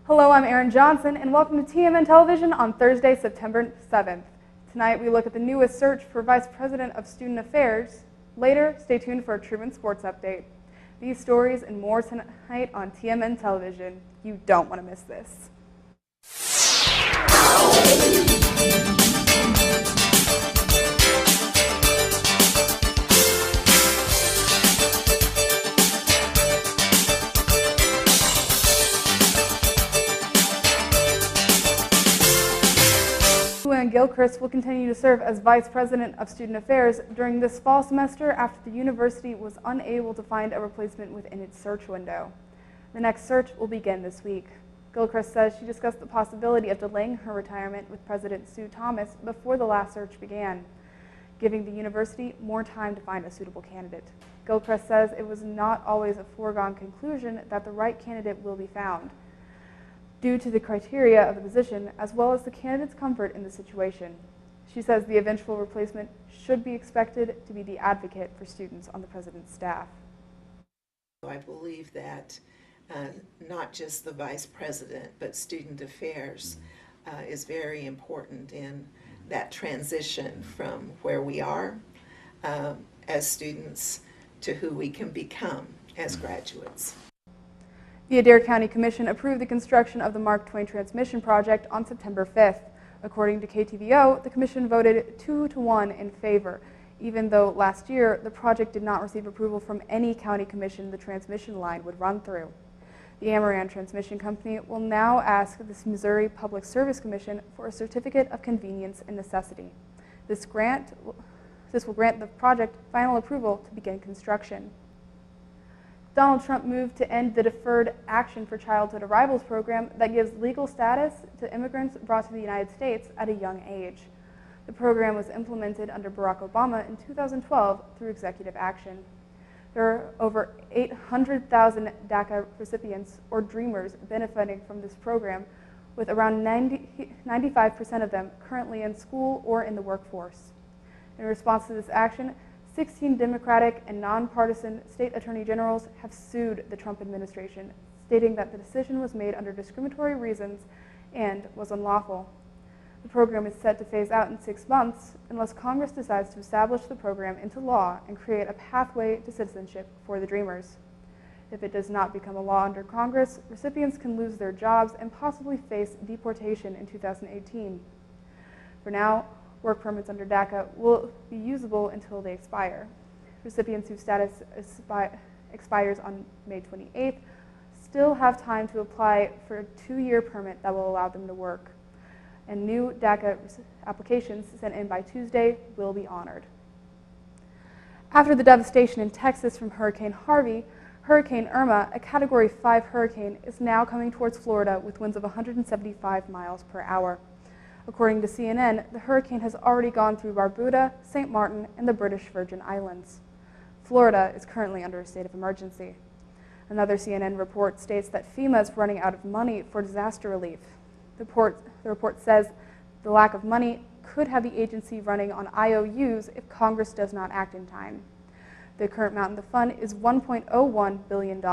Hello, I'm Aerin Johnson, and welcome to TMN Television on Thursday, September 7th. Tonight, we look at the newest search for Vice President of Student Affairs. Later, stay tuned for a Truman Sports update. These stories and more tonight on TMN Television. You don't want to miss this. Lou Ann Gilchrist will continue to serve as Vice President of Student Affairs during this fall semester after the university was unable to find a replacement within its search window. The next search will begin this week. Gilchrist says she discussed the possibility of delaying her retirement with President Sue Thomas before the last search began, giving the university more time to find a suitable candidate. Gilchrist says it was not always a foregone conclusion that the right candidate will be found, due to the criteria of the position, as well as the candidate's comfort in the situation. She says the eventual replacement should be expected to be the advocate for students on the president's staff. I believe that not just the vice president, but student affairs is very important in that transition from where we are as students to who we can become as graduates. The Adair County Commission approved the construction of the Mark Twain Transmission Project on September 5th. According to KTVO, the Commission voted 2-1 in favor, even though last year the project did not receive approval from any county commission the transmission line would run through. The Aerin Transmission Company will now ask the Missouri Public Service Commission for a certificate of convenience and necessity. This will grant the project final approval to begin construction. Donald Trump moved to end the Deferred Action for Childhood Arrivals program that gives legal status to immigrants brought to the United States at a young age. The program was implemented under Barack Obama in 2012 through executive action. There are over 800,000 DACA recipients or Dreamers benefiting from this program, with around 95% of them currently in school or in the workforce. In response to this action, 16 Democratic and nonpartisan state attorney generals have sued the Trump administration, stating that the decision was made under discriminatory reasons and was unlawful. The program is set to phase out in 6 months unless Congress decides to establish the program into law and create a pathway to citizenship for the Dreamers. If it does not become a law under Congress, recipients can lose their jobs and possibly face deportation in 2018. For now, work permits under DACA will be usable until they expire. Recipients whose status expires on May 28th still have time to apply for a 2-year permit that will allow them to work. And new DACA applications sent in by Tuesday will be honored. After the devastation in Texas from Hurricane Harvey, Hurricane Irma, a Category 5 hurricane, is now coming towards Florida with winds of 175 miles per hour. According to CNN, the hurricane has already gone through Barbuda, St. Martin, and the British Virgin Islands. Florida is currently under a state of emergency. Another CNN report states that FEMA is running out of money for disaster relief. The report says the lack of money could have the agency running on IOUs if Congress does not act in time. The current amount in the fund is $1.01 billion.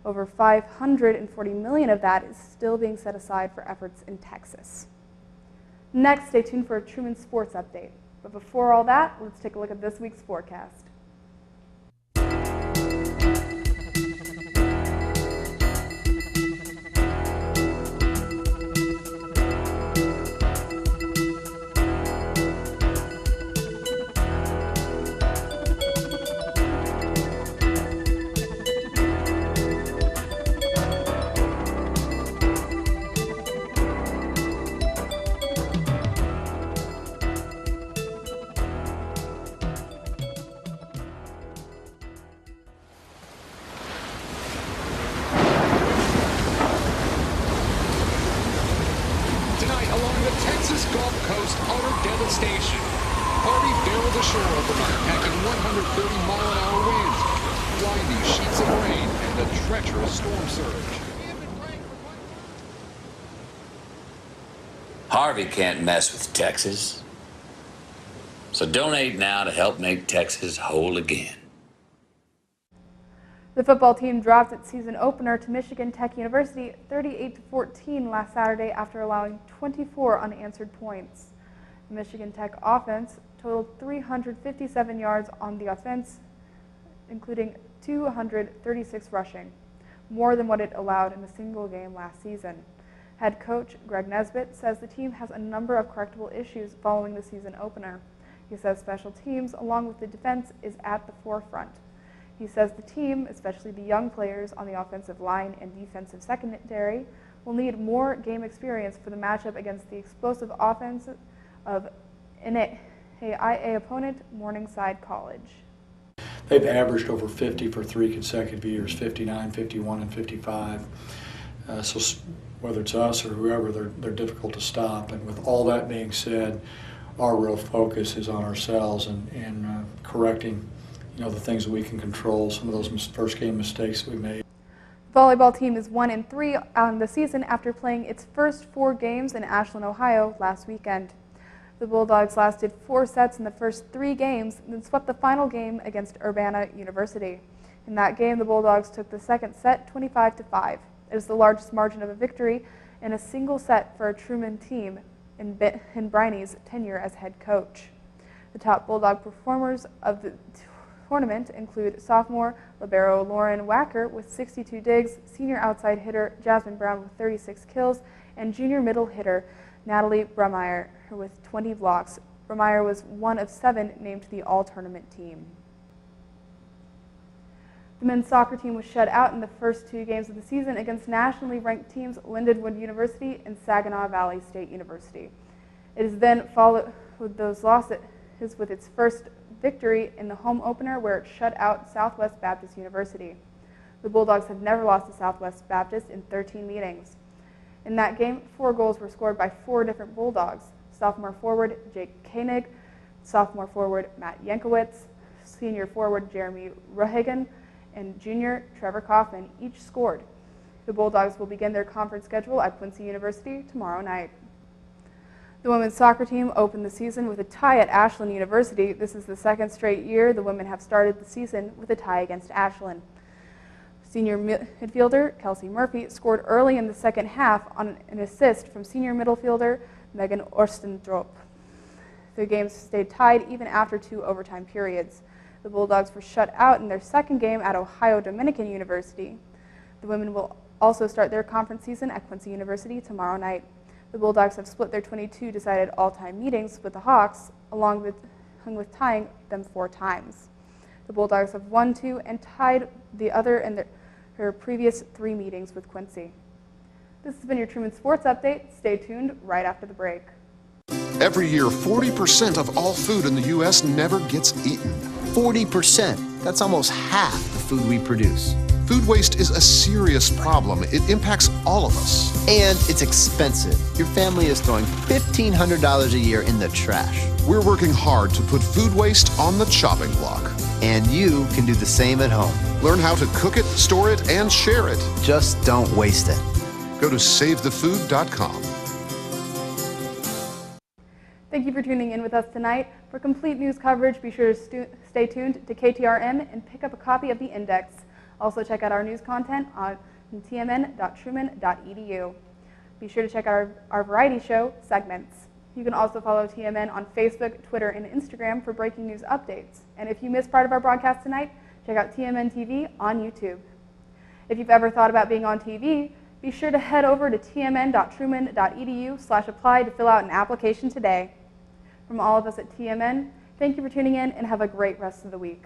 Over $540 million of that is still being set aside for efforts in Texas. Next, stay tuned for a Truman Sports update. But before all that, let's take a look at this week's forecast. Gulf Coast utter devastation. Harvey barreled ashore overnight, packing 130-mile-an-hour winds, blinding sheets of rain, and a treacherous storm surge. Harvey can't mess with Texas. So donate now to help make Texas whole again. The football team dropped its season opener to Michigan Tech University 38-14 last Saturday after allowing 24 unanswered points. The Michigan Tech offense totaled 357 yards on the offense, including 236 rushing, more than what it allowed in a single game last season. Head coach Greg Nesbitt says the team has a number of correctable issues following the season opener. He says special teams, along with the defense, is at the forefront. He says the team, especially the young players on the offensive line and defensive secondary, will need more game experience for the matchup against the explosive offense of NAIA opponent Morningside College. They've averaged over 50 for 3 consecutive years, 59, 51, and 55. So whether it's us or whoever, they're difficult to stop. And with all that being said, our real focus is on ourselves and correcting, the things that we can control, some of those first game mistakes that we made. The volleyball team is 1-3 on the season after playing its first 4 games in Ashland, Ohio last weekend. The Bulldogs lasted 4 sets in the first 3 games and then swept the final game against Urbana University. In that game, the Bulldogs took the second set 25-5. It is the largest margin of a victory in a single set for a Truman team in Briney's tenure as head coach. The top Bulldog performers of the tournament include sophomore libero Lauren Wacker with 62 digs, senior outside hitter Jasmine Brown with 36 kills, and junior middle hitter Natalie Brummeyer with 20 blocks. Brummeyer was one of 7 named to the all-tournament team. The men's soccer team was shut out in the first 2 games of the season against nationally ranked teams Lindenwood University and Saginaw Valley State University. It is then followed with those losses with its first victory in the home opener where it shut out Southwest Baptist University. The Bulldogs have never lost to Southwest Baptist in 13 meetings. In that game, 4 goals were scored by 4 different Bulldogs: sophomore forward Jake Koenig, sophomore forward Matt Yankowitz, senior forward Jeremy Rohagen, and junior Trevor Kaufman each scored. The Bulldogs will begin their conference schedule at Quincy University tomorrow night. The women's soccer team opened the season with a tie at Ashland University. This is the 2nd straight year the women have started the season with a tie against Ashland. Senior midfielder Kelsey Murphy scored early in the second half on an assist from senior middlefielder Megan Orstendrop. The games stayed tied even after 2 overtime periods. The Bulldogs were shut out in their second game at Ohio Dominican University. The women will also start their conference season at Quincy University tomorrow night. The Bulldogs have split their 22 decided all-time meetings with the Hawks, along with tying them 4 times. The Bulldogs have won 2 and tied the other in their previous 3 meetings with Quincy. This has been your Truman Sports Update. Stay tuned right after the break. Every year, 40% of all food in the U.S. never gets eaten. 40%. That's almost half the food we produce. Food waste is a serious problem. It impacts all of us. And it's expensive. Your family is throwing $1,500 a year in the trash. We're working hard to put food waste on the chopping block. And you can do the same at home. Learn how to cook it, store it, and share it. Just don't waste it. Go to SaveTheFood.com. Thank you for tuning in with us tonight. For complete news coverage, be sure to stay tuned to KTRM and pick up a copy of the Index. Also check out our news content on tmn.truman.edu. Be sure to check out our variety show segments. You can also follow TMN on Facebook, Twitter, and Instagram for breaking news updates. And if you missed part of our broadcast tonight, check out TMN TV on YouTube. If you've ever thought about being on TV, be sure to head over to tmn.truman.edu/apply to fill out an application today. From all of us at TMN, thank you for tuning in and have a great rest of the week.